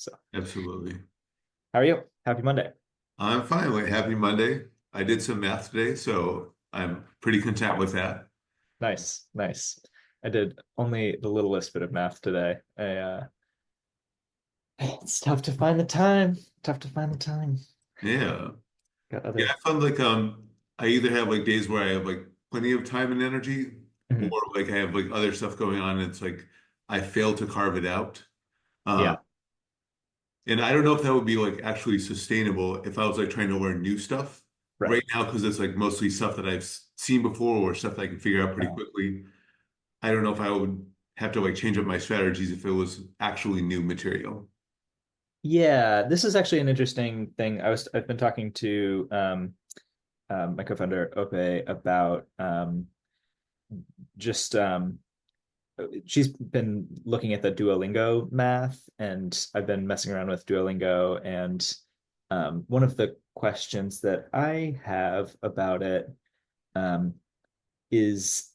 So, Absolutely. how are you? Happy Monday. I'm fine. Wait, happy Monday. I did some math today, so I'm pretty content with that. Nice, nice. I did only the littlest bit of math today. It's tough to find the time. Tough to find the time. Yeah. Got Yeah, other. I found like I either have like days where I have like plenty of time and energy, or Mhm. like I have like other stuff going on and it's like I fail to carve it out. Um, Yeah, and I don't know if that would be like actually sustainable if I was like trying to learn new stuff right. right now because it's like mostly stuff that I've seen before or stuff that I can figure out pretty Uh, quickly. I don't know if I would have to like change up my strategies if it was actually new material. yeah, this is actually an interesting thing. I've been talking to my co-founder Ope about just she's been looking at the Duolingo math, and I've been messing around with Duolingo. And one of the questions that I have about it um, is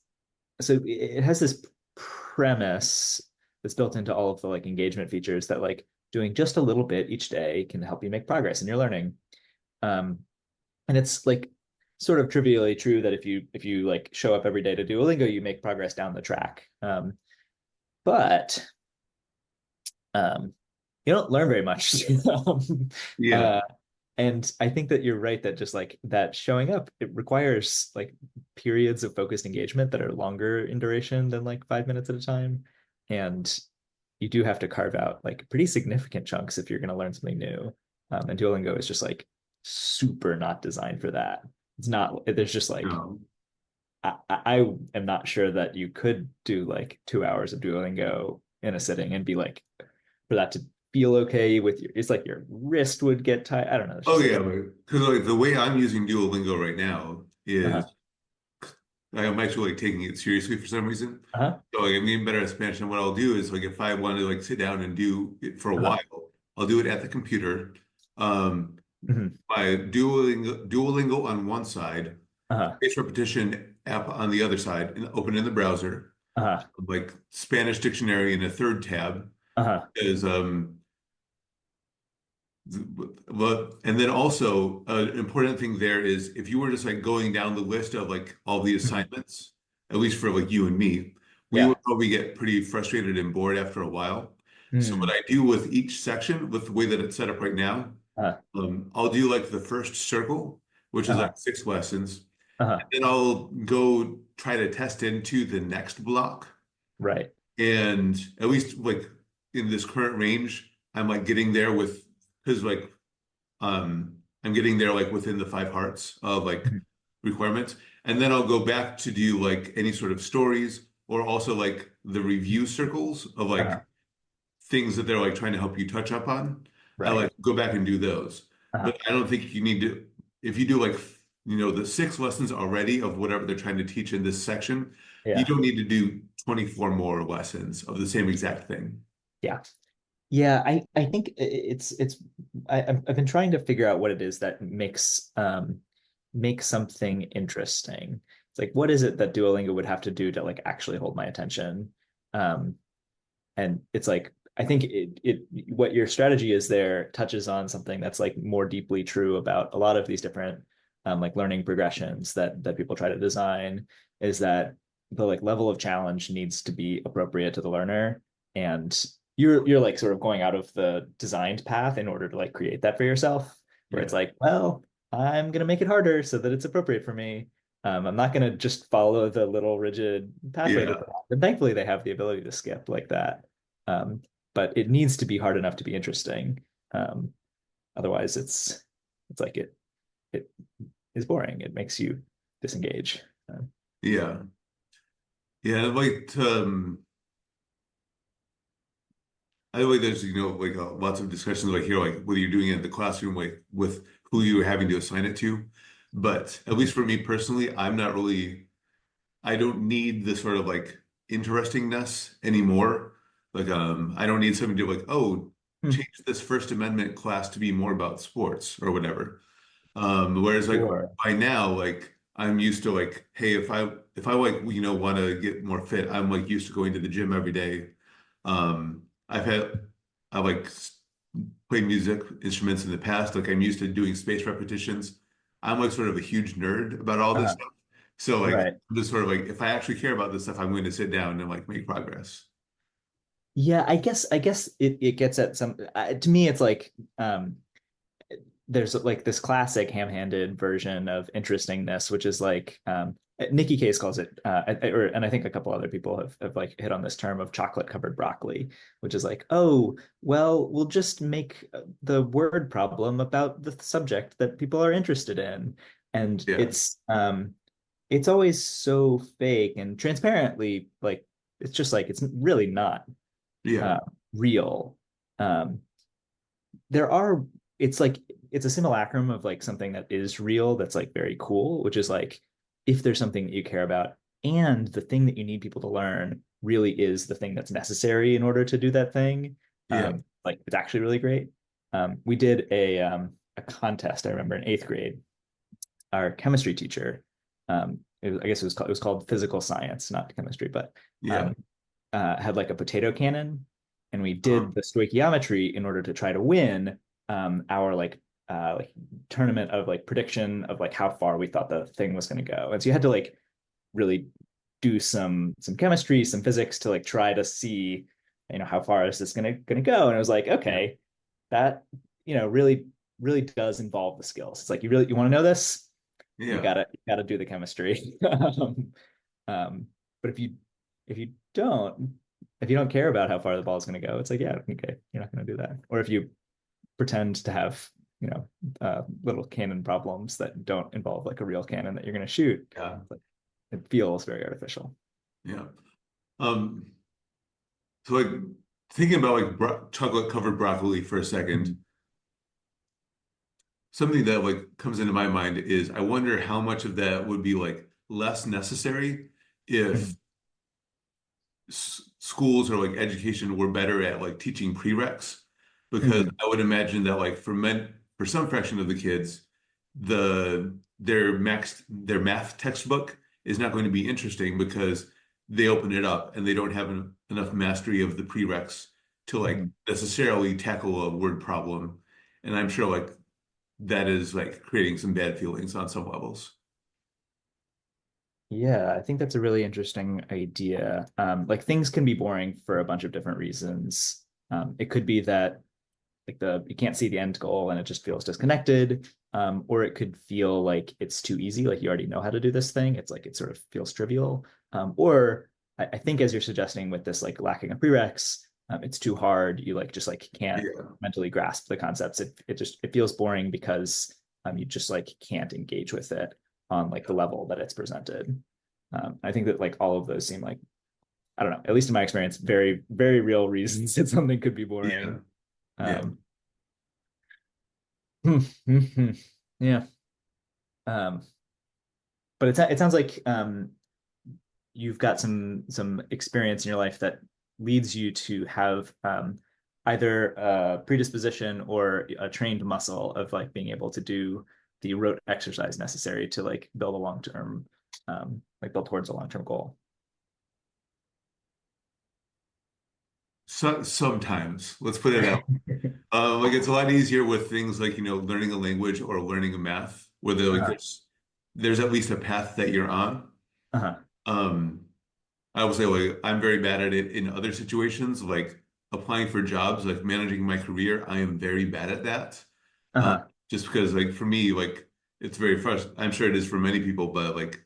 so it has this premise that's built into all of the like engagement features that like doing just a little bit each day can help you make progress in your learning. Um, and it's like sort of trivially true that if you like show up every day to Duolingo, you make progress down the track. But you don't learn very much. Yeah. uh, and I think that you're right that just like that showing up, it requires like periods of focused engagement that are longer in duration than like 5 minutes at a time. And you do have to carve out like pretty significant chunks if you're going to learn something new. And Duolingo is just like super not designed for that. It's not, there's just like, No. I am not sure that you could do like 2 hours of Duolingo in a sitting and be like, for that to feel okay with your, it's like your wrist would get tight. I don't know. It's Oh just yeah, like, because like the way I'm using Duolingo right now uh-huh, is I'm actually like taking it seriously for some reason. uh-huh, So like I'm getting better at Spanish, and what I'll do is like if I want to like sit down and do it for a uh-huh, while, I'll do it at the computer. Um, mhm, my Duolingo on one side, uh-huh, spaced repetition app on the other side, and open in the browser. uh-huh, Like Spanish dictionary in a third tab uh-huh, is but and then also an important thing there is if you were just like going down the list of like all the mhm. assignments, at least for like you and me, we Yeah. would probably get pretty frustrated and bored after a while. So what Mm, I do with each section, with the way that it's set up right now, uh-huh, I'll do like the first circle, which is like uh-huh, 6 lessons, uh-huh. and then I'll go try to test into the next block. Right. And at least like in this current range, I'm like getting there with because like I'm getting there like within the 5 hearts of like Mhm. requirements. And then I'll go back to do like any sort of stories or also like the review circles of like Uh-huh, things that they're like trying to help you touch up on. I right. like go back and do those. Uh-huh. But I don't think you need to, if you do like, the 6 lessons already of whatever they're trying to teach in this section, you Yeah. don't need to do 24 more lessons of the same exact thing. Yeah. Yeah, I think it's I've been trying to figure out what it is that makes something interesting. It's like what is it that Duolingo would have to do to like actually hold my attention? Um, and it's like I think it what your strategy is there touches on something that's like more deeply true about a lot of these different like learning progressions that people try to design is that the like level of challenge needs to be appropriate to the learner, and you're like sort of going out of the designed path in order to like create that for yourself where Yeah. it's like, well, I'm gonna make it harder so that it's appropriate for me. I'm not gonna just follow the little rigid pathway that Yeah. they have. And thankfully they have the ability to skip like that. Um, but it needs to be hard enough to be interesting. Um, Otherwise, it's like it is boring. It makes you disengage. Yeah. Yeah. Like there's like lots of discussions like here like whether you're doing it in the classroom like with who you're having to assign it to, but at least Mhm. for me personally, I don't need the sort of like interestingness anymore. Like I don't need somebody to like, oh, Hmm. change this First Amendment class to be more about sports or whatever. Whereas like Sure. by now, like I'm used to like, hey, if I like want to get more fit, I'm like used to going to the gym every day. I've had I like played music instruments in the past. Like I'm used to doing space repetitions. I'm like sort of a huge nerd about all this Uh-huh. stuff. So like Right. I'm just sort of like if I actually care about this stuff, I'm going to sit down and like make progress. Yeah, I guess it gets at some to me it's like there's like this classic ham-handed version of interestingness, which is like Nikki Case calls it, and I think a couple other people have like hit on this term of chocolate covered broccoli, which is like, oh, well, we'll just make the word problem about the subject that people are interested in, and Yeah. it's always so fake and transparently like it's just like it's really not Yeah. uh, real. Um, there are it's like it's a simulacrum of like something that is real that's like very cool, which is like if there's something that you care about and the thing that you need people to learn really is the thing that's necessary in order to do that thing, Yeah. like it's actually really great. We did a contest, I remember in eighth grade. Our chemistry teacher, I guess it was called physical science, not chemistry, but Yeah. um, had like a potato cannon, and we Uh-huh. did the stoichiometry in order to try to win our like tournament of like prediction of like how far we thought the thing was going to go. And so you had to like really do some chemistry, some physics to like try to see, how far is this gonna go. And it was like, Yeah. okay, that really does involve the skills. It's like you want to know this, Yeah. you gotta do the chemistry. Um, but if you don't care about how far the ball is going to go, it's like, yeah, okay, you're not going to do that. Or if you pretend to have, little cannon problems that don't involve like a real cannon that you're going to shoot, Yeah. like, it feels very artificial. Yeah. Um, so like thinking about like chocolate covered broccoli for a second, Mhm. something that like comes into my mind is I wonder how much of that would be like less necessary if Mhm. schools or like education were better at like teaching prereqs, because Mhm. I would imagine that like for some fraction of the kids, their math textbook is not going to be interesting because they open it up and they don't have enough mastery of the prereqs to like Mhm. necessarily tackle a word problem. And I'm sure like that is like creating some bad feelings on some levels. Yeah, I think that's a really interesting idea. Like things can be boring for a bunch of different reasons. It could be that like the you can't see the end goal and it just feels disconnected, or it could feel like it's too easy, like you already know how to do this thing. It's like it sort of feels trivial, or I think as you're suggesting with this like lacking of prereqs, it's too hard. You like just like can't Yeah. mentally grasp the concepts. It feels boring because you just like can't engage with it on like the level that it's presented. I think that like all of those seem like, I don't know, at least in my experience, very very real reasons that something could be Yeah. boring. Yeah. um, Yeah. Um, but it sounds like you've got some experience in your life that leads you to have either a predisposition or a trained muscle of like being able to do the rote exercise necessary to like build a long-term like build towards a long-term goal. So, sometimes, let's put it out. Like it's a lot easier with things like, learning a language or learning a math, where Uh-huh. there's at least a path that you're on. Uh-huh. Um, I would say like I'm very bad at it in other situations, like applying for jobs, like managing my career. I am very bad at that. Um, Uh-huh. just because like for me, like it's very frustrating. I'm sure it is for many people, but like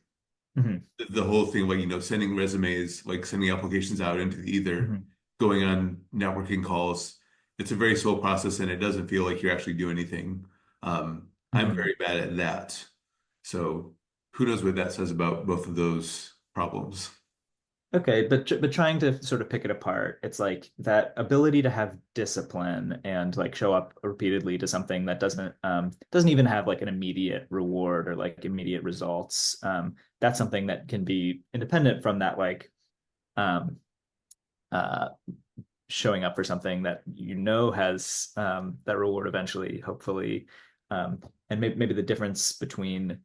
Mhm. the whole thing, like, sending resumes, like sending applications out into the ether, Mhm. going on networking calls, it's a very slow process and it doesn't feel like you're actually doing anything. I'm Mhm. very bad at that. So who knows what that says about both of those problems? Okay, but trying to sort of pick it apart, it's like that ability to have discipline and like show up repeatedly to something that doesn't even have like an immediate reward or like immediate results. That's something that can be independent from that like um uh showing up for something that has that reward eventually, hopefully. And maybe the difference between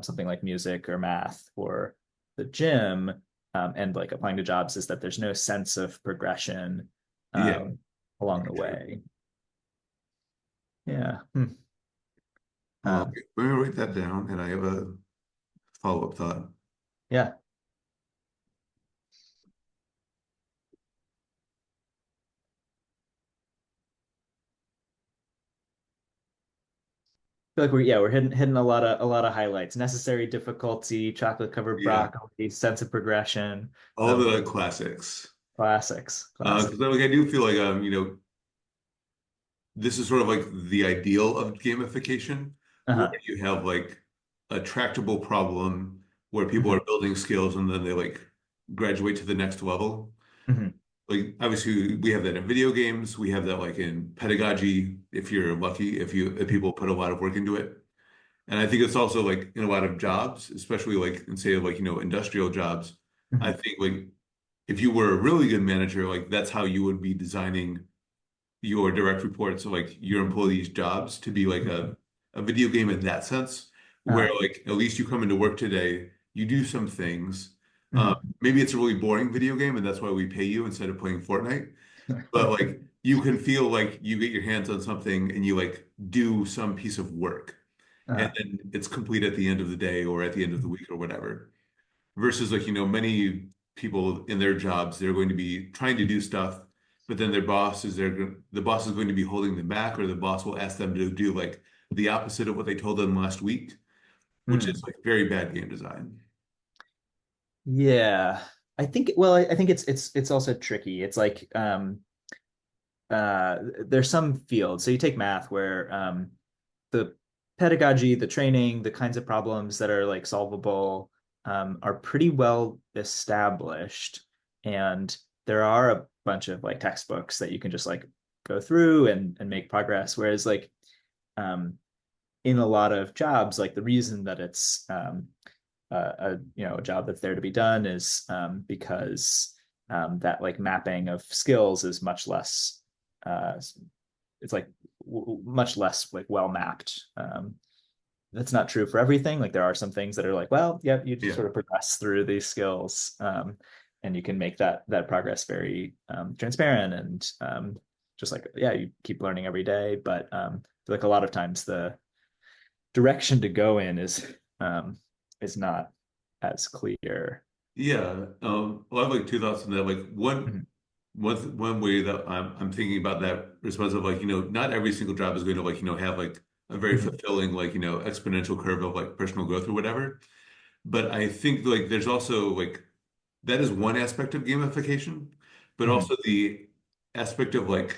something like music or math or the gym and like applying to jobs is that there's no sense of progression Yeah, um, along the way. Yeah. Okay, Um, let me write that down, and I have a follow-up thought. yeah. Feel like we're hitting a lot of highlights. Necessary difficulty, chocolate covered Yeah, broccoli, sense of progression, all the classics. classics, classic. Because like I do feel like this is sort of like the ideal of gamification, where Uh-huh. you have like a tractable problem where people Hmm. are building skills and then they like graduate to the next level. Hmm. Like obviously we have that in video games, we have that like in pedagogy if you're lucky, if people put a lot of work into it. And I think it's also like in a lot of jobs, especially like in say like industrial jobs. I Hmm. think like if you were a really good manager, like that's how you would be designing your direct reports, so like your employees' jobs to be like a video game in that sense, where Uh, like at least you come into work today, you do some things. mhm. Maybe it's a really boring video game, and that's why we pay you instead of playing Fortnite. But like you can feel like you get your hands on something and you like do some piece of work, and Uh, then it's complete at the end of the day or at the end of the week or whatever. Versus like, many people in their jobs, they're going to be trying to do stuff, but then the boss is going to be holding them back, or the boss will ask them to do like the opposite of what they told them last week, which is mm. like very bad game design. Yeah. I think it's also tricky. It's like there's some fields. So you take math where the pedagogy, the training, the kinds of problems that are like solvable are pretty well established. And there are a bunch of like textbooks that you can just like go through and make progress. Whereas like um, in a lot of jobs, like the reason that it's a job that's there to be done is because that like mapping of skills is much less uh, it's like much less like well mapped. That's not true for everything. Like there are some things that are like, well, yep, you just Yeah. sort of progress through these skills, and you can make that progress very transparent and just like yeah, you keep learning every day. But I feel like a lot of times the direction to go in um, is not as clear. Yeah. Well, I have like two thoughts on that. Like Mhm. one way that I'm thinking about that response of like, not every single job is going to like, have like a very Mhm. fulfilling, like, exponential curve of like personal growth or whatever. But I think like there's also like that is one aspect of gamification, but Mhm. also the aspect of like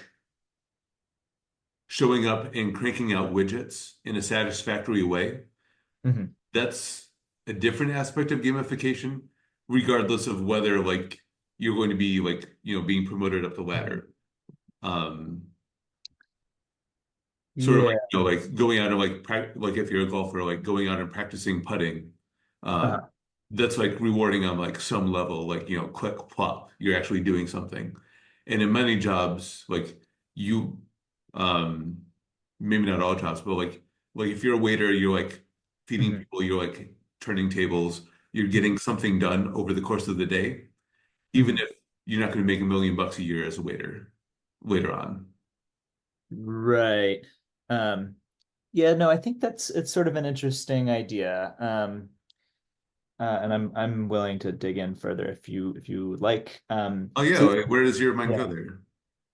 showing up and cranking out widgets in a satisfactory way. Mhm. That's a different aspect of gamification, regardless of whether like you're going to be like, being promoted up the Mhm. ladder. Um, Sort of like, Yeah. like going out and like like if you're a golfer, like going out and practicing putting. Um, Uh-huh. that's like rewarding on like some level, like click plop, you're actually doing something. And in many jobs, like you, um, maybe not all jobs, but like if you're a waiter, you're like feeding Mhm. people, you're like turning tables, you're Mhm. getting something done over the course of the day, even Mhm. if you're not going to make $1 million a year as a waiter later on. Right. Um, yeah, no, I think it's sort of an interesting idea. And I'm willing to dig in further if you would like. Oh yeah, So like, where does your mind go yeah.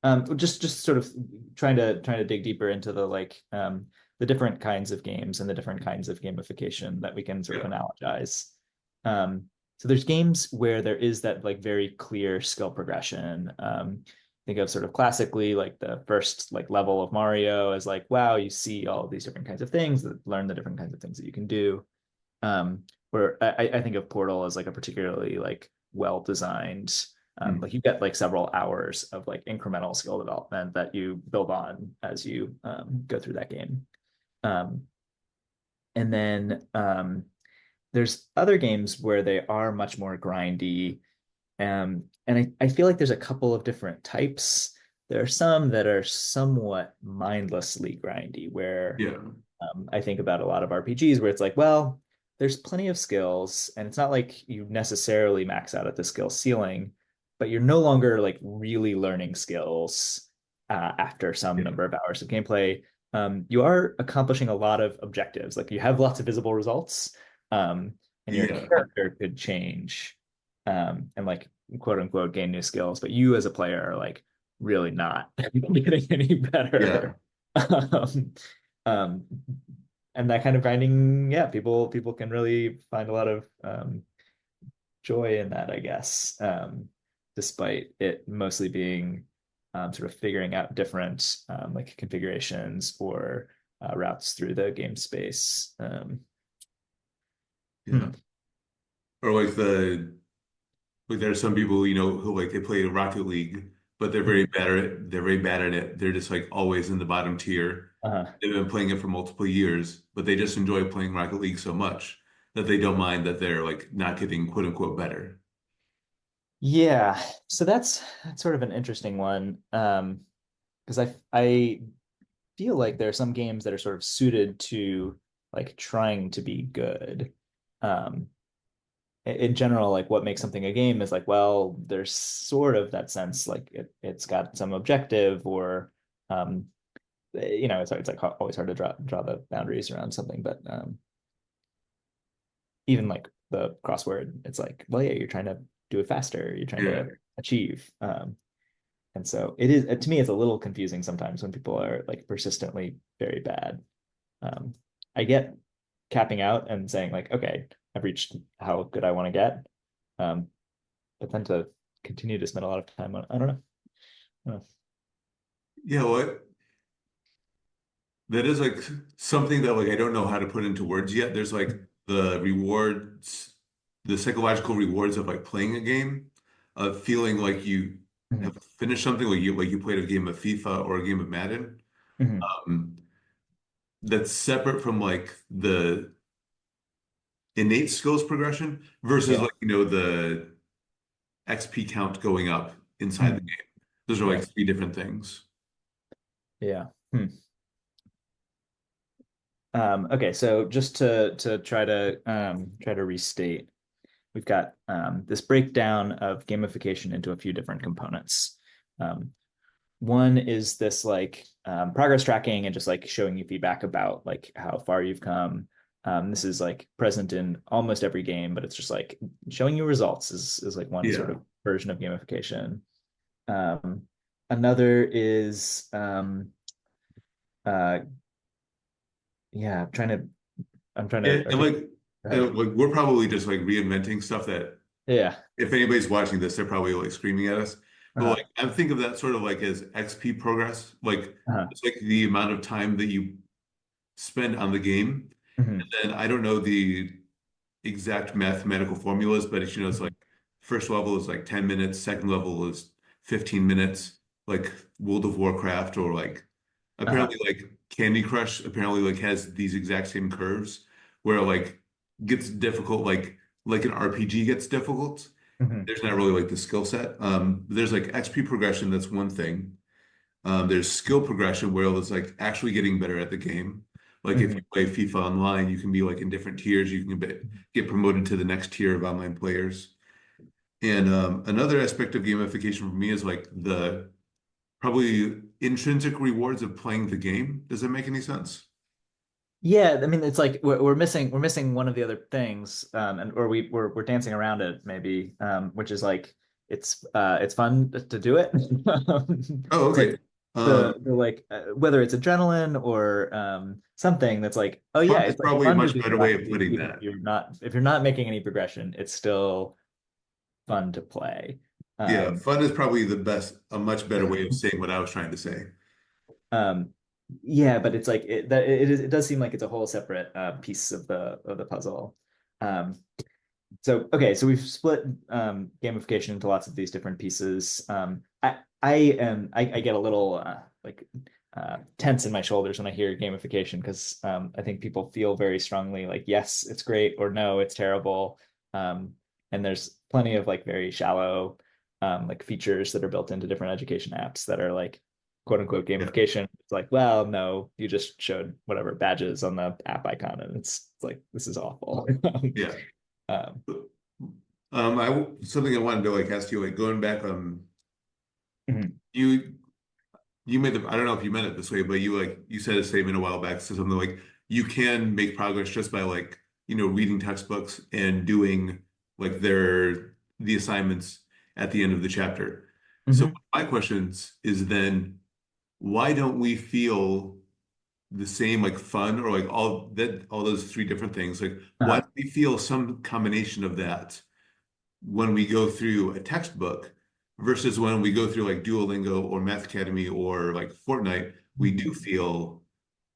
there? Just sort of trying to dig deeper into the different kinds of games and the different kinds of gamification that we can sort of Yeah. analogize. So there's games where there is that like very clear skill progression. Think of sort of classically like the first like level of Mario as like, wow, you see all of these different kinds of things, that learn the different kinds of things that you can do. Where I think of Portal as like a particularly like well designed Hmm. like you get like several hours of like incremental skill development that you build on as you go through that game. Um, and then there's other games where they are much more grindy. And I feel like there's a couple of different types. There are some that are somewhat mindlessly grindy, where Yeah. I think about a lot of RPGs where it's like, well, there's plenty of skills, and it's not like you necessarily max out at the skill ceiling, but you're no longer like really learning skills after some Yeah. number of hours of gameplay. you are accomplishing a lot of objectives. Like you have lots of visible results, and your Yeah, character could change, and like quote unquote gain new skills, but you as a player are like really not getting any yeah, better. Um, um, and that kind of grinding, yeah, people can really find a lot of joy in that, I guess, despite it mostly being sort of figuring out different like configurations or routes through the game space. yeah. Hmm. Or like there are some people, who like they play Rocket League, but they're very bad at it. They're just like always in the bottom tier. Uh-huh. They've been playing it for multiple years, but they just enjoy playing Rocket League so much that they don't mind that they're like not getting quote unquote better. Yeah, so that's sort of an interesting one, because I feel like there are some games that are sort of suited to like trying to be good. Um, in general, like what makes something a game is like, well, there's sort of that sense, like it's got some objective or it's like always hard to draw the boundaries around something, but even like the crossword, it's like, well, yeah, you're trying to do it faster, you're trying Yeah. to achieve. And so it is to me, it's a little confusing sometimes when people are like persistently very bad. Um, I get capping out and saying like, okay, I've reached how good I want to get. Um, but then to continue to spend a lot of time on, I don't know. Oh, Yeah, what that is like something that like I don't know how to put into words yet. There's like the rewards, the psychological rewards of like playing a game, of feeling like you mhm, have finished something, like you played a game of FIFA or a game of Madden. mhm. Um, that's separate from like the innate skills progression versus Yeah. like the XP count going up inside the Mhm. game. Those are like Right. three different things. Yeah. Hmm. Okay, so just to try to restate, we've got this breakdown of gamification into a few different components. Um, One is this like progress tracking and just like showing you feedback about like how far you've come. This is like present in almost every game, but it's just like showing you results is like one sort Yeah. of version of gamification. Um, Another is uh, yeah, I'm trying Yeah, to and articulate. Go ahead. like we're probably just like reinventing stuff that Yeah. if anybody's watching this, they're probably like screaming at us. But Uh-huh. like I think of that sort of like as XP progress, like Uh-huh. it's like the amount of time that you spend on the game. Mhm. And I don't know the exact mathematical formulas, but it's like Mhm. first level is like 10 minutes, second level is 15 minutes, like World of Warcraft or like Uh-huh. apparently like Candy Crush apparently like has these exact same curves where like gets difficult like an RPG gets difficult. Mhm. There's not really like the skill set. There's like XP progression, that's one thing. There's skill progression where it's like actually getting better at the game. Like if you Mhm. play FIFA online, you can be like in different tiers. You can get promoted to the next tier of online players. And another aspect of gamification for me is like the probably intrinsic rewards of playing the game. Does that make any sense? Yeah, I mean, it's like we're missing one of the other things, and or we're dancing around it maybe, which is like it's fun to do it. Oh, It's like okay. Um, the like whether it's adrenaline or something that's like, oh yeah, Fun is it's like probably a fun to much do better way Rocket of League putting even if that. you're not making any progression, it's still fun to play. Yeah, Um, fun is probably a much better way of saying what I was trying to say. um, yeah, but it's like it does seem like it's a whole separate piece of the puzzle. Um, So okay, so we've split gamification into lots of these different pieces. I get a little like tense in my shoulders when I hear gamification because I think people feel very strongly like yes, it's great or no, it's terrible. Um, and there's plenty of like very shallow like features that are built into different education apps that are like quote unquote Yeah, gamification. It's like, well, no, you just showed whatever badges on the app icon, and it's like this is awful. yeah. Um, Something I wanted to like ask you, like going back, mhm. you you made the, I don't know if you meant it this way, but you said a statement a while back, so something like you can make progress just by like, reading textbooks and doing like the assignments at the end of the chapter. So Hmm. my questions is then why don't we feel the same like fun or like all those three different things? Like why Uh-huh. don't we feel some combination of that when we go through a textbook versus when we go through like Duolingo or Math Academy or like Fortnite, we do feel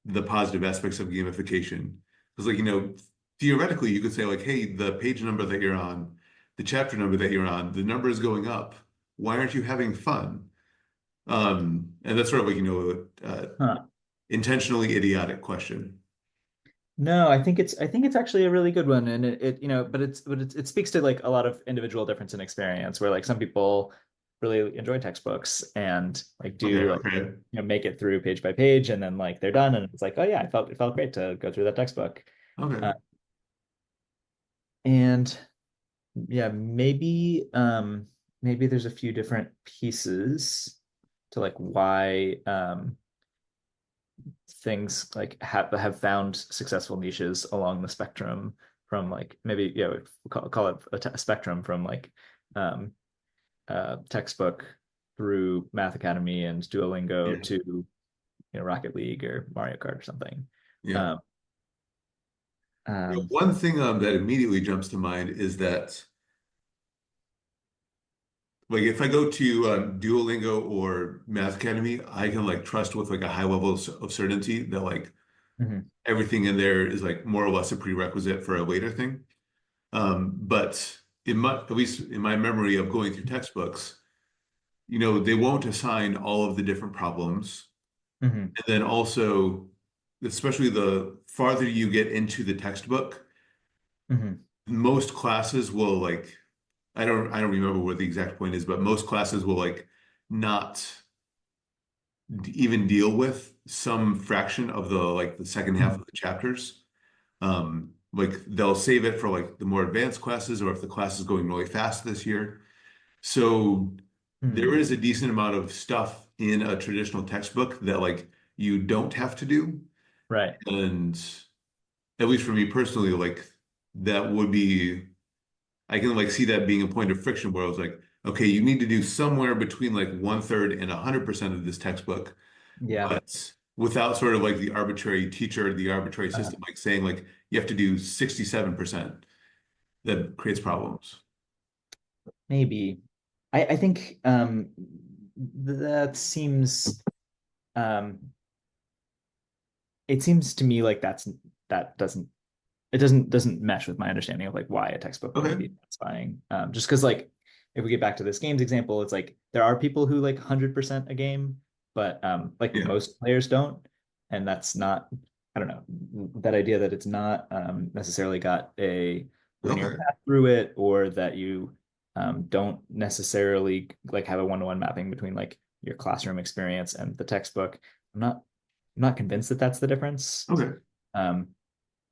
the positive aspects of gamification. Because like, theoretically you could say like, hey, the page number that you're on, the chapter number that you're on, the number is going up. Why aren't you having fun? And that's sort of like, Huh. intentionally idiotic question. No, I think it's actually a really good one, and it speaks to like a lot of individual difference in experience, where like some people really enjoy textbooks and like Okay, do like okay, make it through page by page, and then like they're done, and it's like, oh yeah, it felt great to go through that textbook. okay. Uh, and yeah, maybe there's a few different pieces to like why things like have found successful niches along the spectrum from like maybe call it a spectrum from like um textbook through Math Academy and Duolingo Yeah, to Rocket League or Mario Kart or something. yeah. um, um One thing that immediately jumps to mind is that like if I go to Duolingo or Math Academy, I can like trust with like a high level of certainty that like mhm, everything in there is like more or less a prerequisite for a later thing. But at least in my memory of going through textbooks, they won't assign all of the different problems. mhm, And then also, especially the farther you get into the textbook, mhm, most classes will like, I don't remember what the exact point is, but most classes will like not even deal with some fraction of the second half mhm, of the chapters. Like they'll save it for like the more advanced classes or if the class is going really fast this year. So there mhm. is a decent amount of stuff in a traditional textbook that like you don't have to do. Right. And at least for me personally, like that would be, I can like see that being a point of friction where I was like, okay, you need to do somewhere between like 1/3 and 100% of this textbook, Yeah. but without sort of like the arbitrary teacher, the arbitrary uh, system, like saying like you have to do 67%. That creates problems. Maybe I think that seems um it seems to me like that doesn't mesh with my understanding of like why a textbook wouldn't Okay. be satisfying. Just because like if we get back to this games example, it's like there are people who like 100% a game, but like Yeah. most players don't, and that's not, I don't know, that idea that it's not necessarily got a linear Okay. path through it, or that you don't necessarily like have a one-to-one mapping between like your classroom experience and the textbook. I'm not convinced that that's the difference. Okay. Um,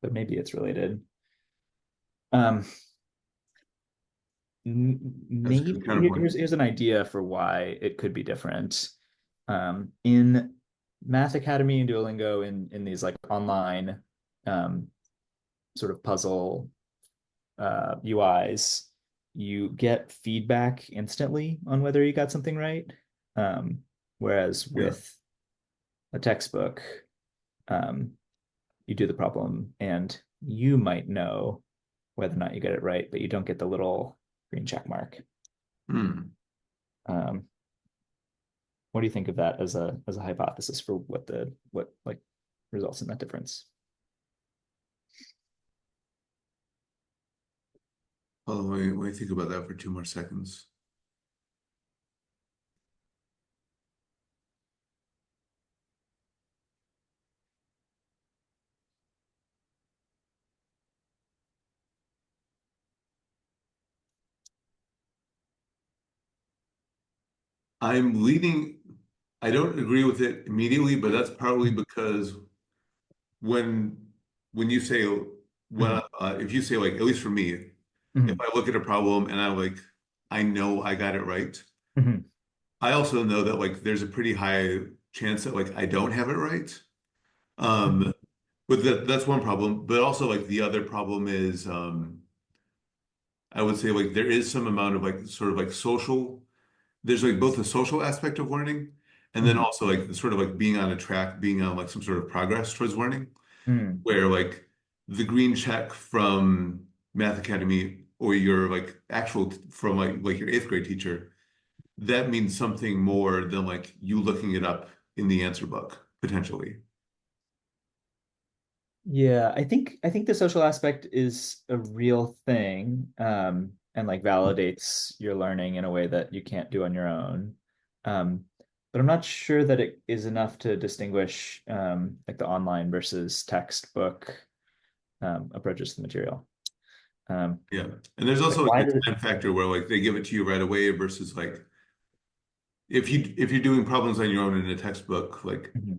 but maybe it's related. Um, That's a Maybe good counterpoint. here's an idea for why it could be different. In Math Academy and Duolingo, in these like online um, sort of puzzle UIs, you get feedback instantly on whether you got something right. Um, Whereas Yeah. with a textbook, um, you do the problem and you might know whether or not you get it right, but you don't get the little green check mark. Hmm. Um, what do you think of that as a hypothesis for what like results in that difference? Oh, let me think about that for 2 more seconds. I'm leading, I don't agree with it immediately, but that's probably because when when you say Mhm. if you say like at least for me, if Mhm. I look at a problem and I know I got it right, Mhm. I also know that like there's a pretty high chance that like I don't have it right. Um, but that's one problem. But also like the other problem is I would say like there is some amount of like sort of like social, there's like both the social aspect of learning and then Mhm. also like the sort of like being on a track, being on like some sort of progress towards learning, Mm. where like the green check from Math Academy or your like actual from like your eighth grade teacher, that means something more than like you looking it up in the answer book, potentially. Yeah, I think the social aspect is a real thing, and like validates your learning in a way that you can't do on your own. Um, but I'm not sure that it is enough to distinguish like the online versus textbook approaches to the material. Um, Yeah. And there's like also like why the did time factor where like they give it to you right away versus like if you're doing problems on your own in a textbook, like Mhm.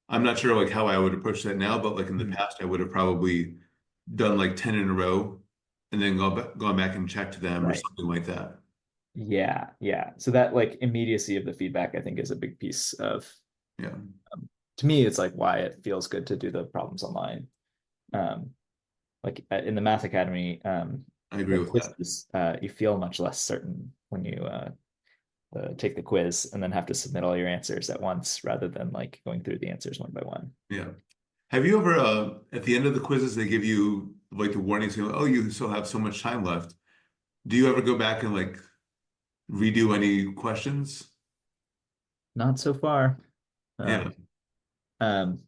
I'm not sure like how I would approach that now, but like in the Mhm. past I would have probably done like 10 in a row and then gone back and checked them or Right. something like that. Yeah, yeah. So that like immediacy of the feedback, I think, is a big piece of Yeah. to me, it's like why it feels good to do the problems online. Um, like in the Math Academy, I agree the with that. quizzes, you feel much less certain when you take the quiz and then have to submit all your answers at once rather than like going through the answers one by one. Yeah. Have you ever at the end of the quizzes they give you like the warning saying, oh, you still have so much time left. Do you ever go back and like redo any questions? Not so far. Yeah. Um, um,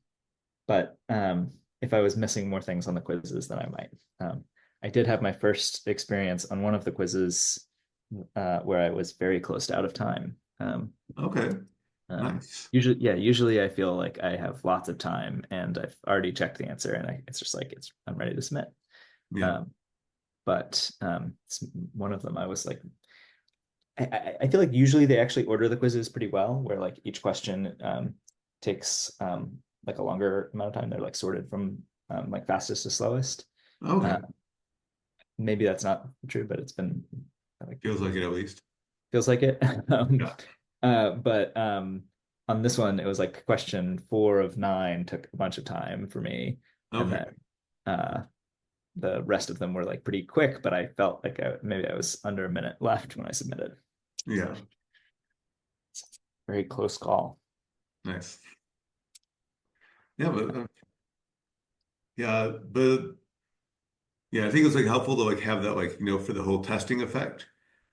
but if I was missing more things on the quizzes, then I might. I did have my first experience on one of the quizzes where I was very close to out of time. Okay. Um, Nice. usually I feel like I have lots of time and I've already checked the answer and it's just like I'm ready to submit. Yeah. Um, but it's one of them I was like I feel like usually they actually order the quizzes pretty well, where like each question takes like a longer amount of time. They're like sorted from like fastest to slowest. Uh, Okay. maybe that's not true, but it's been like Feels like it at least. feels like it. Yeah. But on this one, it was like question 4 of 9 took a bunch of time for me, and then Okay. uh, the rest of them were like pretty quick. But I felt like maybe I was under a minute left when I submitted. Yeah. Very close call. Nice. Yeah, but yeah, but yeah, I think it's like helpful to like have that like, for the whole testing effect.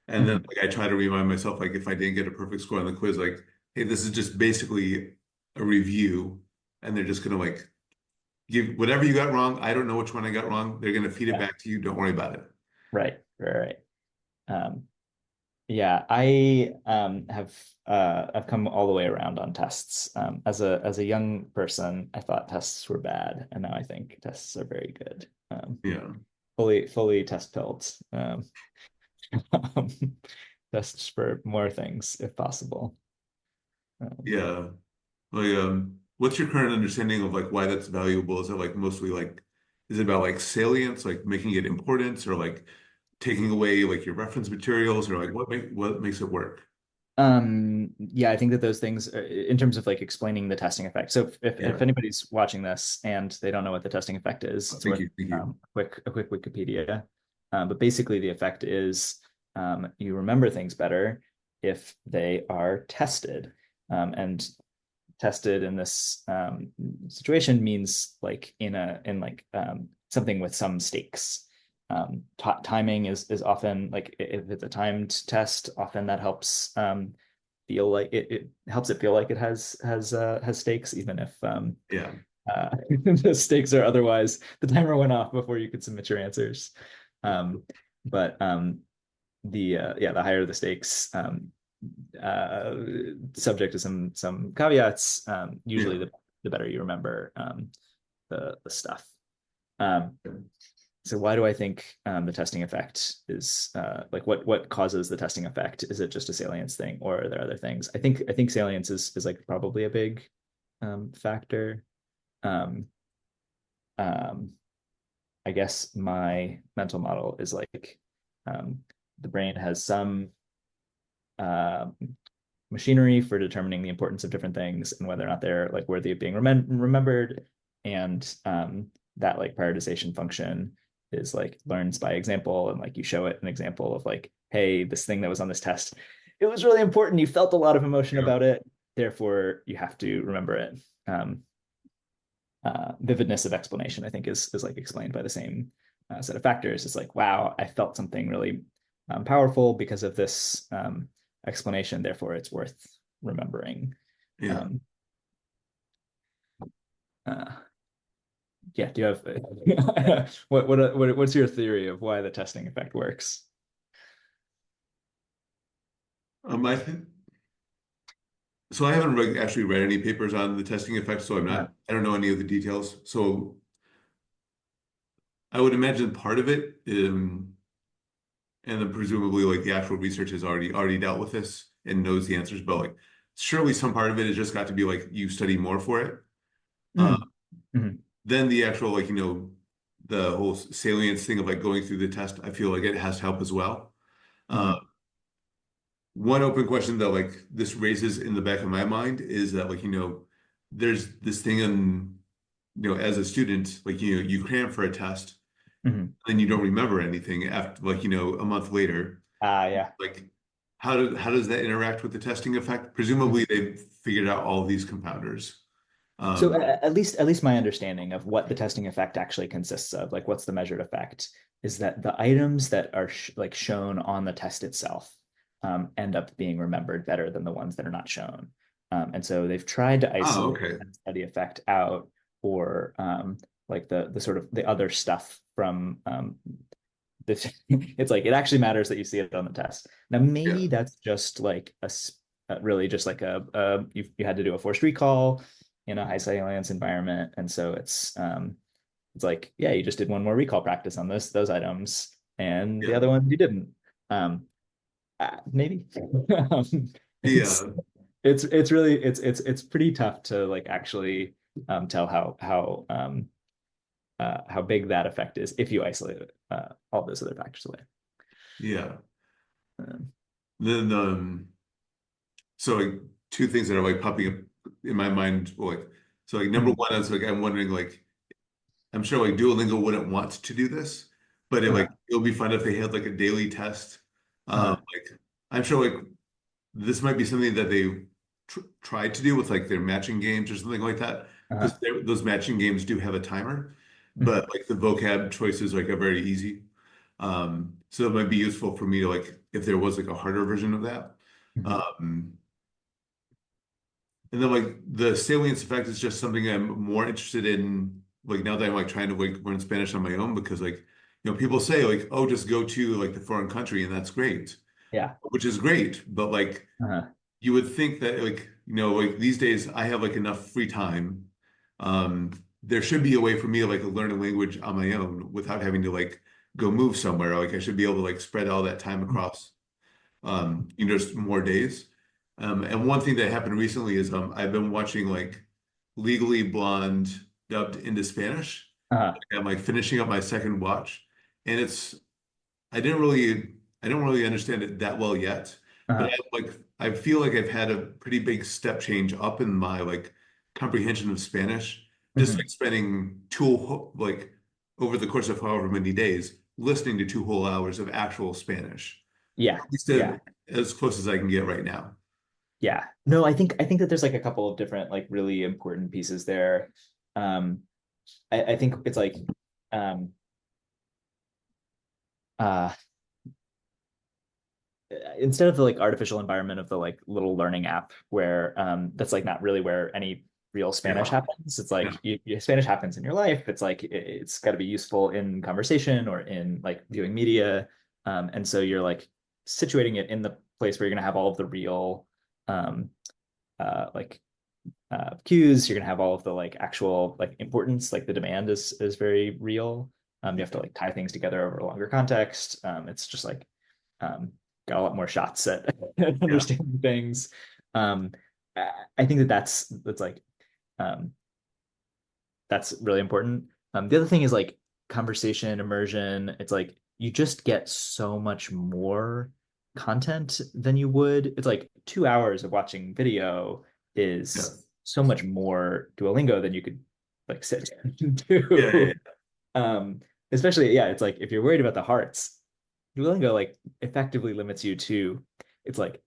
And then Mhm. like I try to remind myself like if I didn't get a perfect score on the quiz, like, hey, this is just basically a review and they're just gonna like give whatever you got wrong. I don't know which one I got wrong. They're gonna feed it Yeah, back to you. Don't worry about it. right, right, right. Um, yeah, I have I've come all the way around on tests. As a young person, I thought tests were bad, and now I think tests are very good. Yeah. Fully test pilled. Um, tests for more things if possible. Um, Yeah. Like, what's your current understanding of like why that's valuable? Is it like mostly like, is it about like salience, like making it important, or like taking away like your reference materials, or like what makes it work? yeah, I think that those things, in terms of like explaining the testing effect. So if Yeah. anybody's watching this and they don't know what the testing effect is, Oh, it's thank worth you. Thank you. a quick Wikipedia. But basically, the effect is you remember things better if they are tested. And tested in this situation means like in like something with some stakes. Timing is often like if it's a timed test, often that helps feel like it helps it feel like it has stakes, even if Yeah. the stakes are otherwise the timer went off before you could submit your answers. Um, but the yeah, the higher the stakes, uh, subject to some caveats, usually Yeah. the better you remember the stuff. Um, so why do I think the testing effect is like what causes the testing effect? Is it just a salience thing, or are there other things? I think salience is like probably a big factor. Um, um, I guess my mental model is like um, the brain has some um, machinery for determining the importance of different things and whether or not they're like worthy of being remembered. And that like prioritization function is like learns by example, and like you show it an example of like, hey, this thing that was on this test, it was really important. You felt a lot of emotion Yeah. about it, therefore you have to remember it. Um, Vividness of explanation, I think, is like explained by the same set of factors. It's like, wow, I felt something really powerful because of this explanation. Therefore, it's worth remembering. Yeah. Um, uh, yeah. Do you have what's your theory of why the testing effect works? I think so. I haven't actually read any papers on the testing effect, so Uh, I don't know any of the details. So I would imagine part of it, and then presumably like the actual research has already dealt with this and knows the answers, but like surely some part of it has just got to be like you study more for it. Uh, mm, mhm, then the actual like the whole salience thing of like going through the test, I feel like it has to help as well. Uh, mhm, One open question that like this raises in the back of my mind is that like there's this thing in as a student like you cram for a test mhm. and you don't remember anything after like a month later. Yeah. Like how does that interact with the testing effect? Presumably they've figured out all of these compounders. So Um, at least my understanding of what the testing effect actually consists of, like what's the measured effect, is that the items that are like shown on the test itself end up being remembered better than the ones that are not shown. And so they've tried to oh, isolate okay. and study effect out, or like the sort of the other stuff from this. It's like it actually matters that you see it on the test. Now Yeah. maybe that's just like really just like you had to do a forced recall in a high salience environment, and so it's like, yeah, you just did one more recall practice on those items, and the Yeah. other ones you didn't. Maybe. it's Yeah. it's really it's pretty tough to like actually tell how big that effect is if you isolate all those other factors away. Yeah. Um, Then so like two things that are like popping up in my mind, well, like so like number mm, one is like I'm wondering like I'm sure like Duolingo wouldn't want to do this, but uh, it would be fun if they had like a daily test. uh, Like I'm sure like this might be something that they tried to do with like their matching games or something like that, uh, because those matching games do have a timer, mhm, but like the vocab choices like are very easy. So it might be useful for me to like if there was like a harder version of that. mhm. Um, and then like the salience effect is just something I'm more interested in like now that I'm like trying to like learn Spanish on my own because like people say like oh just go to like the foreign country and that's great, Yeah. which is great, but like Uh-huh. you would think that like like these days I have like enough free time. There should be a way for me to like learn a language on my own without having to like go move somewhere. Like I should be able to like spread all that time across just more days. And one thing that happened recently is I've been watching like Legally Blonde dubbed into Spanish. Uh-huh. I'm like finishing up my second watch, and I didn't really I don't really understand it that well yet, but Uh-huh. I feel like I've had a pretty big step change up in my like comprehension of Spanish, just like Mhm. spending like over the course of however many days listening to 2 whole hours of actual Spanish, Yeah. at least Yeah. as close as I can get right now. Yeah. No, I think that there's like a couple of different like really important pieces there. Um, I think it's like um uh instead of the like artificial environment of the like little learning app where that's like not really where any real Spanish Yeah, happens. It's yeah, like Spanish happens in your life. It's like it's got to be useful in conversation or in like viewing media. And so you're like situating it in the place where you're gonna have all of the real um like cues. You're gonna have all of the like actual like importance. Like the demand is very real. You have to like tie things together over a longer context. It's just like um, got a lot more shots at yeah, understanding things. Um, I think that that's like um, that's really important. The other thing is like conversation immersion. It's like you just get so much more content than you would. It's like 2 hours of watching video Yeah. is so much more Duolingo than you could like sit and Yeah, yeah, do. yeah. Um, Especially, yeah, it's like if you're worried about the hearts, Duolingo like effectively limits you to it's like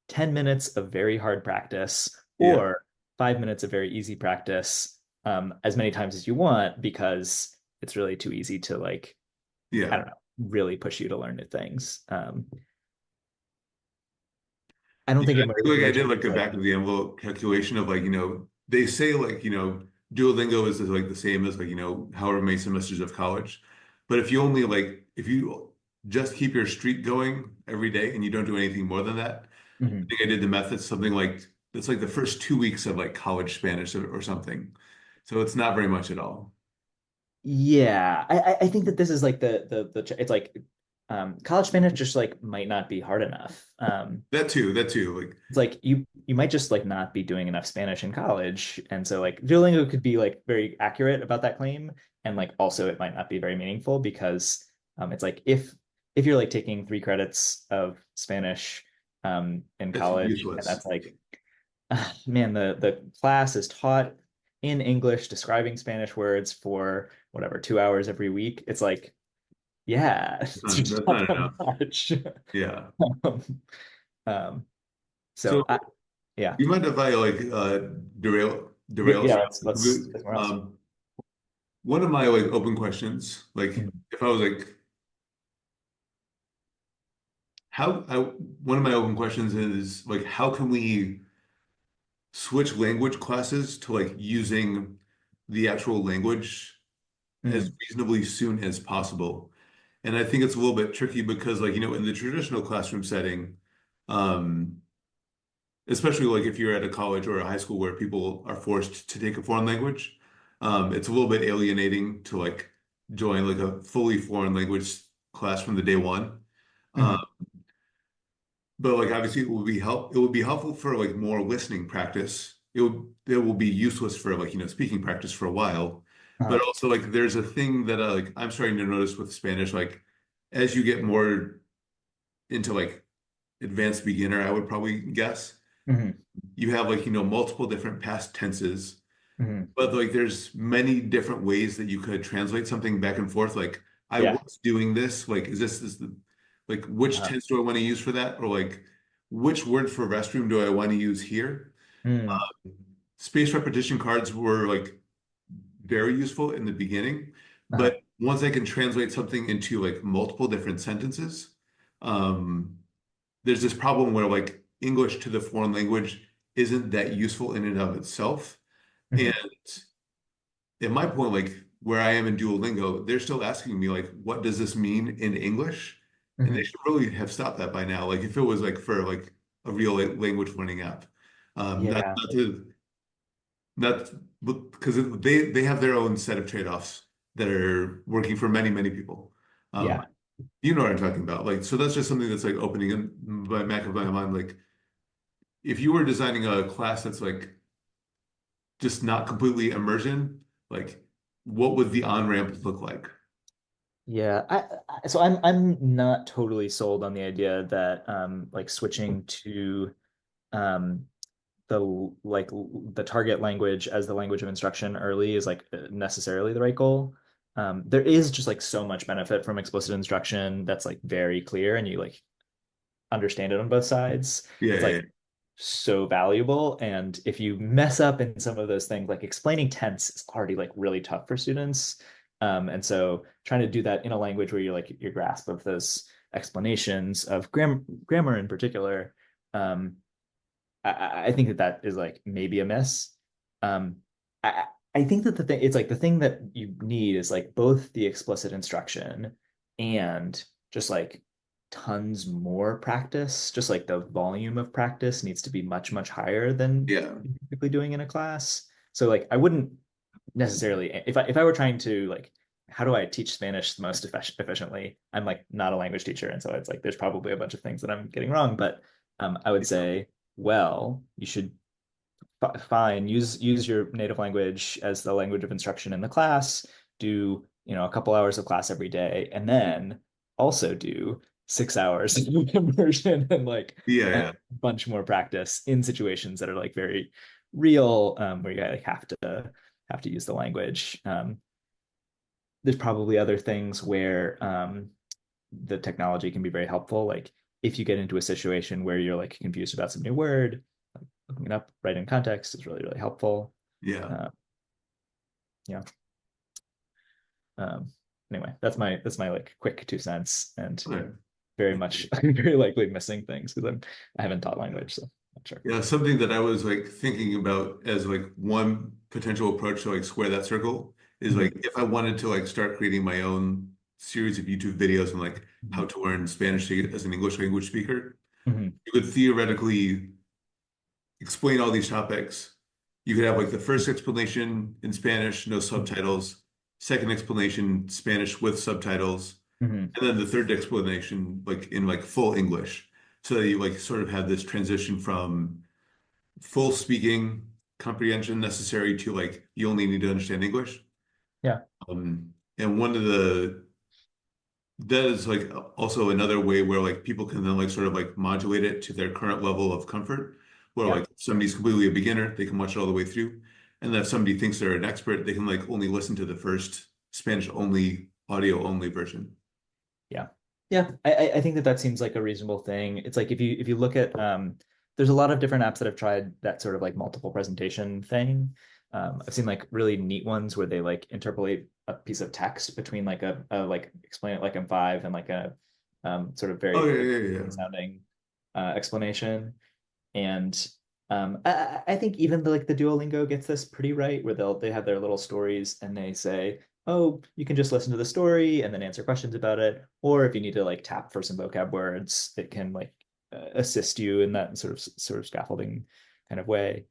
10 minutes of very hard practice Yeah. or 5 minutes of very easy practice as many times as you want because it's really too easy to like, I Yeah. don't know, really push you to learn new things. I don't Yeah, think it I think like I really did like changes a like, back of the envelope calculation of like, they say like, Duolingo is like the same as like, however many semesters of college. But if you just keep your streak going every day and you don't do anything more than that, I mhm. think I did the math. It's something like it's like the first 2 weeks of like college Spanish or something. So it's not very much at all. Yeah, I think that this is like the it's like college Spanish just like might not be hard enough. That too. Like It's like you might just like not be doing enough Spanish in college, and so like Duolingo could be like very accurate about that claim, and like also it might not be very meaningful because it's like if you're like taking 3 credits of Spanish in that's college, and useless. that's like man, the class is taught in English describing Spanish words for whatever 2 hours every week. It's like, yeah, it's just That's not not that enough. much. Yeah. Um, um, So so yeah, you mind if I like yeah, derail yeah. from Let's somewhere else. one of my like open questions, like Mhm. if I was like how I one of my open questions is like how can we switch language classes to like using the actual language as Mhm. reasonably soon as possible? And I think it's a little bit tricky because like, in the traditional classroom setting, um, especially like if you're at a college or a high school where people are forced to take a foreign language, it's a little bit alienating to like join like a fully foreign language class from the day one. Uh, Mhm. but like obviously it would be helpful for like more listening practice. It will be useless for like, speaking practice for a while. But Uh-huh. also like there's a thing that like I'm starting to notice with Spanish, like as you get more into like advanced beginner, I would probably guess, Mhm. you have like, multiple different past tenses. Mhm. But like there's many different ways that you could translate something back and forth. Like I Yeah. was doing this, like is this like which Uh-huh. tense do I want to use for that? Or like which word for restroom do I want to use here? Mm. Space repetition cards were like very useful in the beginning, Uh-huh. but once I can translate something into like multiple different sentences, um, there's this problem where like English to the foreign language isn't that useful in and of itself. And Mhm. at my point, like where I am in Duolingo, they're still asking me like, what does this mean in English? And they Mhm. should really have stopped that by now. Like if it was like for like a real like, language learning app, Yeah. not because they have their own set of trade-offs that are working for many people. Um, Yeah. you know what I'm talking about. Like so that's just something that's like opening in my back of my mind. Like if you were designing a class that's like just not completely immersion, like what would the on-ramp look like? Yeah, so I'm not totally sold on the idea that like switching to um the like the target language as the language of instruction early is like necessarily the right goal. There is just like so much benefit from explicit instruction that's like very clear and you like understand it on both sides. Yeah, It's yeah, yeah. like so valuable. And if you mess up in some of those things, like explaining tense is already like really tough for students. And so trying to do that in a language where you're like your grasp of those explanations of grammar in particular, um, I think that that is like maybe a miss. Um, I think that the thing it's like the thing that you need is like both the explicit instruction and just like tons more practice. Just like the volume of practice needs to be much higher than Yeah. you're typically doing in a class. So like I wouldn't necessarily if I were trying to like how do I teach Spanish the most efficiently? I'm like not a language teacher, and so it's like there's probably a bunch of things that I'm getting wrong. But I would say, well, you should fine use your native language as the language of instruction in the class. Do a couple hours of class every day, and then also do 6 hours of immersion and like Yeah, a yeah, bunch more practice in situations that are like very real, where you like have to use the language. There's probably other things where the technology can be very helpful. Like if you get into a situation where you're like confused about some new word, like looking it up right in context is really, really helpful. yeah. Uh, yeah. Um, anyway, that's my like quick 2 cents, and Okay. very much very likely missing things because I haven't taught language, so not sure. Yeah, something that I was like thinking about as like one potential approach to like square that circle is like Mhm, if I wanted to like start creating my own series of YouTube videos on like how mhm, to learn Spanish as an English language speaker, mhm, you could theoretically explain all these topics. You could have like the first explanation in Spanish, no mhm, subtitles, second explanation Spanish with subtitles, mhm. and then the third explanation like in like full English. So that you like sort of have this transition from full speaking comprehension necessary to like you only need to understand English. Yeah, And one of the that is like also another way where like people can then like sort of like modulate it to their current level of comfort. Where yeah, like if somebody's completely a beginner, they can watch it all the way through. And then if somebody thinks they're an expert, they can like only listen to the first Spanish only, audio only version. yeah, yeah. I think that seems like a reasonable thing. It's like if you look at there's a lot of different apps that have tried that sort of like multiple presentation thing. I've seen like really neat ones where they like interpolate a piece of text between like a like explain it like in five and like a sort of Oh very yeah, like yeah, yeah. sounding explanation. And I think even like the Duolingo gets this pretty right, where they have their little stories and they say, oh, you can just listen to the story and then answer questions about it. Or if you need to like tap for some vocab words, it can like assist you in that sort of scaffolding kind of way.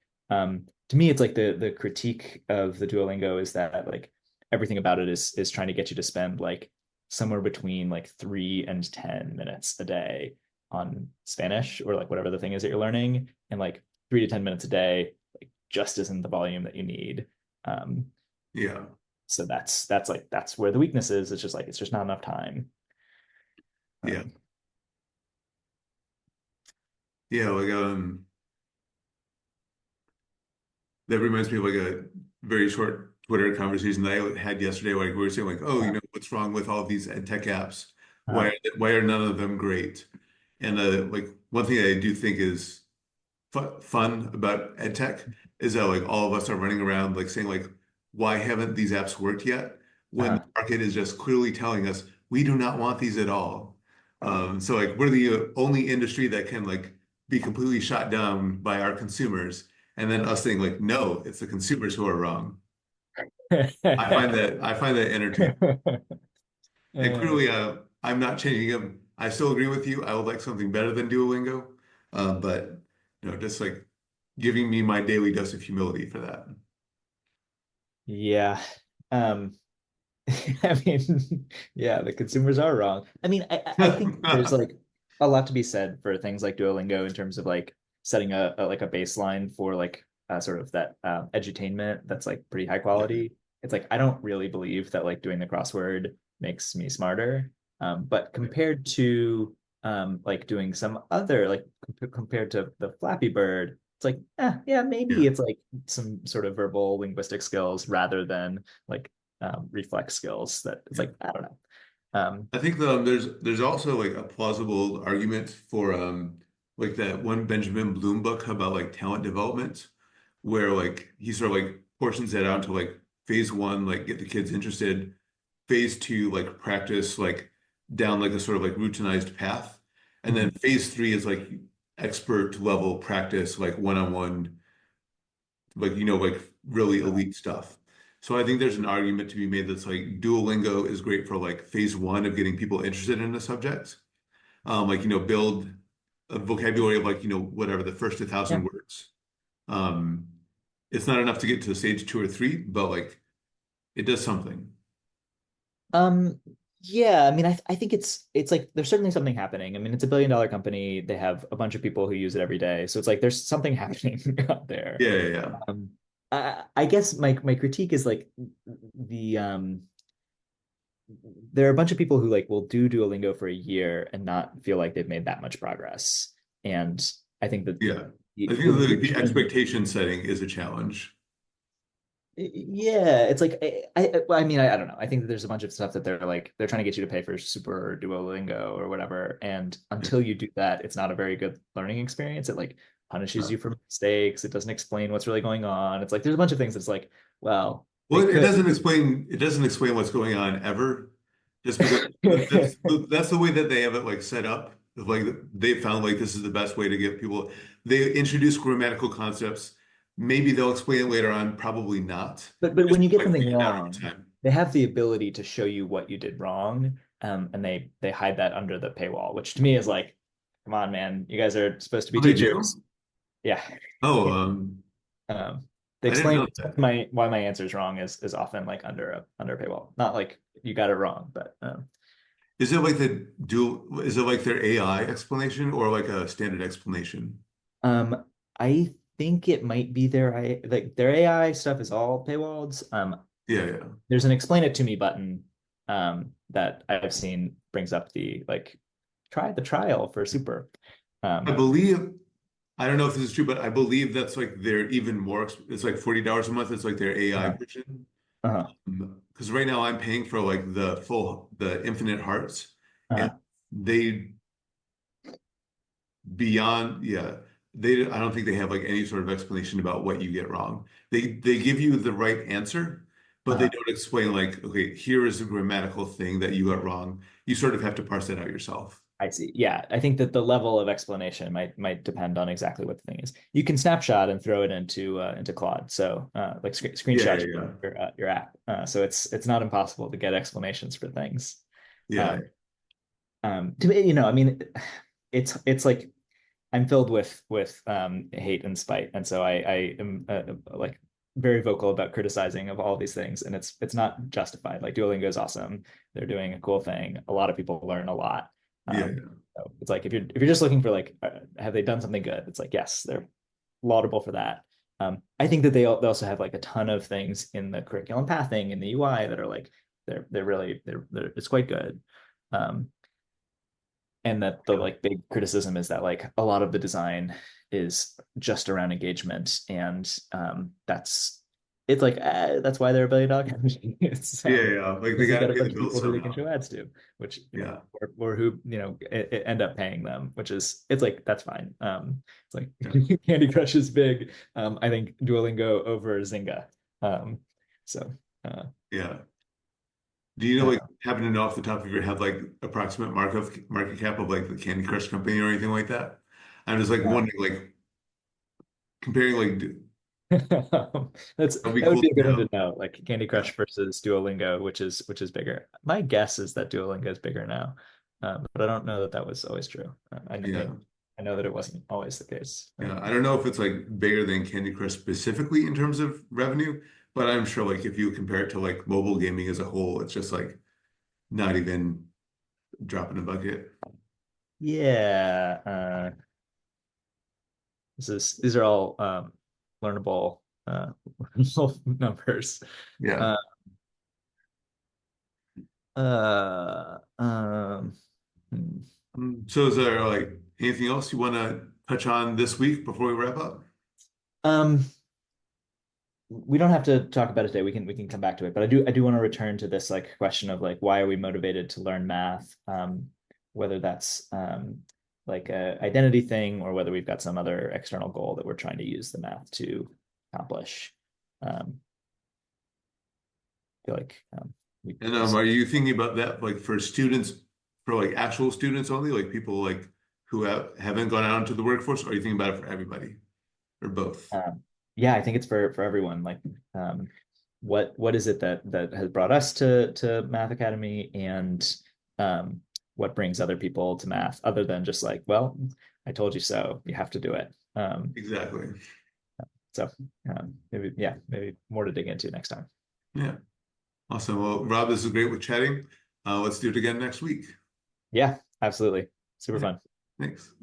To me, it's like the critique of the Duolingo is that like everything about it is trying to get you to spend like somewhere between like 3 and 10 minutes a day on Spanish or like whatever the thing is that you're learning, and like 3 to 10 minutes a day like just isn't the volume that you need. Um, Yeah. so that's like that's where the weakness is. It's just like it's just not enough time. Yeah. Um, Yeah, like that reminds me of like a very short Twitter conversation that I had yesterday. Like we were saying, like, oh, uh, what's wrong with all of these ed tech apps? uh, Why are none of them great? And like one thing I do think is fun about ed tech is that like all of us are running around like saying like, why haven't these apps worked yet? When the uh, market is just clearly telling us we do not want these at all. So like we're the only industry that can like be completely shot down by our consumers, and then us saying like, no, it's the consumers who are wrong. I find that entertaining. And clearly, I'm not changing them. I still agree with you. I would like something better than Duolingo, but just like giving me my daily dose of humility for that. yeah. Um, I mean, yeah, the consumers are wrong. I mean, I think there's like a lot to be said for things like Duolingo in terms of like setting a like a baseline for like sort of that edutainment that's like pretty high Yeah, quality. It's like I don't really believe that like doing the crossword makes me smarter. But yeah, compared to like doing some other like compared to the Flappy Bird, it's like yeah, maybe yeah. it's like some sort of verbal linguistic skills rather than like reflex skills that it's Yeah. like I don't know. Um, I think there's also like a plausible argument for like that one Benjamin Bloom book about like talent development, where like he sort of like portions that out to like phase one, like get the kids interested, phase two, like practice like down like a sort of like routinized path, and then mhm, phase three is like expert level practice, like one-on-one, like like really elite stuff. So I think there's an argument to be made that's like Duolingo is great for like phase one of getting people interested in the subject. Like build a vocabulary of like whatever the first 1,000 yeah. words. Um, it's not enough to get to stage two or three, but like it does something. Um, yeah, I mean, I think it's like there's certainly something happening. I mean, it's $1 billion company. They have a bunch of people who use it every day. So it's like there's something happening out there. Yeah, yeah, yeah. I guess my critique is like the there are a bunch of people who like will do Duolingo for a year and not feel like they've made that much progress. And I think that Yeah. I think the the reason, expectation setting is a challenge. yeah, it's like I mean I don't know. I think that there's a bunch of stuff that they're trying to get you to pay for Super or Duolingo or whatever. And Yeah. until you do that, it's not a very good learning experience. It like punishes you for mistakes. It doesn't explain what's really going on. It's like there's a bunch of things that's like, well, they Well, could. it doesn't explain what's going on ever, just because that's the way that they have it like set up. Like they found like this is the best way to get people. They introduce grammatical concepts. Maybe they'll explain it later on, probably not. But Just when you get like something figure it out over wrong, time. they have the ability to show you what you did wrong, and they hide that under the paywall, which to me is like, come on, man, you guys are supposed to be Oh, they do? teachers. Yeah. Oh, Um, they I didn't explain know that. my why my answer is wrong is often like under a paywall. Not like you got it wrong, but Is it like is it like their AI explanation or like a standard explanation? um, I think it might be their AI stuff is all paywalled. Yeah, yeah. There's an explain it to me button that I've seen brings up the like try the trial for super. I Um, believe, I don't know if this is true, but I believe that's like they're even more, it's like $40 a month. It's like their AI uh, version. uh, Because right now I'm paying for like the infinite hearts, and uh, they beyond, yeah, I don't think they have like any sort of explanation about what you get wrong. They give you the right answer, but they uh, don't explain like, okay, here is a grammatical thing that you got wrong. You sort of have to parse that out yourself. I see. Yeah, I think that the level of explanation might depend on exactly what the thing is. You can snapshot and throw it into Claude, so like Yeah, yeah, screenshot yeah. your app. So it's not impossible to get explanations for things. Yeah. Um, to me, I mean, it's like I'm filled with hate and spite, and so I am like very vocal about criticizing of all these things, and it's not justified. Like Duolingo is awesome; they're doing a cool thing. A lot of people learn a lot. Yeah, Um, yeah. so it's like if you're just looking for like, have they done something good? It's like yes, they're laudable for that. I think that they also have like a ton of things in the curriculum pathing in the UI that are like they're really they're it's quite good. Um, and that the like big criticism is that like a lot of the design is just around engagement and that's it's like that's why they're $1 billion company. It's Yeah, yeah. Like they because they've got to got a pay the bunch of bills people who they can somehow. show ads to, which Yeah. or who end up paying them, which is it's like that's fine. It's like Yeah. Candy Crush is big. I think Duolingo over Zynga. Um, so uh, Yeah. Do you know, like, uh, happen to know off the top of your head, like, approximate market cap of like the Candy Crush company or anything like that? I'm just like uh, wondering, like, comparing, like, That's that'd be that would cool be a to good one to know. know, like Candy Yeah. Crush versus Duolingo, which is bigger. My guess is that Duolingo is bigger now, but I don't know that that was always true. Yeah. I know that it wasn't always the case. Yeah. I don't know if it's like bigger than Candy Crush specifically in terms of revenue, but I'm sure like if you compare it to like mobile gaming as a whole, it's just like not even dropping a bucket. Yeah, these are all learnable numbers. Yeah. Uh, uh, um, hmm. So is there like anything else you want to touch on this week before we wrap up? um, we don't have to talk about it today. We can come back to it, but I do want to return to this like question of like why are we motivated to learn math? Whether that's like a identity thing or whether we've got some other external goal that we're trying to use the math to accomplish. I feel like we And just are you thinking about that like for students, for like actual students only, like people like who haven't gone out into the workforce, or are you thinking about it for everybody or both? yeah, I think it's for everyone. Like um, what is it that has brought us to Math Academy and um, what brings other people to math other than just like, well, I told you so, you have to do it. Exactly. So maybe yeah, maybe more to dig into next time. Yeah. Awesome. Well, Rob, this is great with chatting. Let's do it again next week. Yeah, absolutely. Super Yeah. fun. Thanks.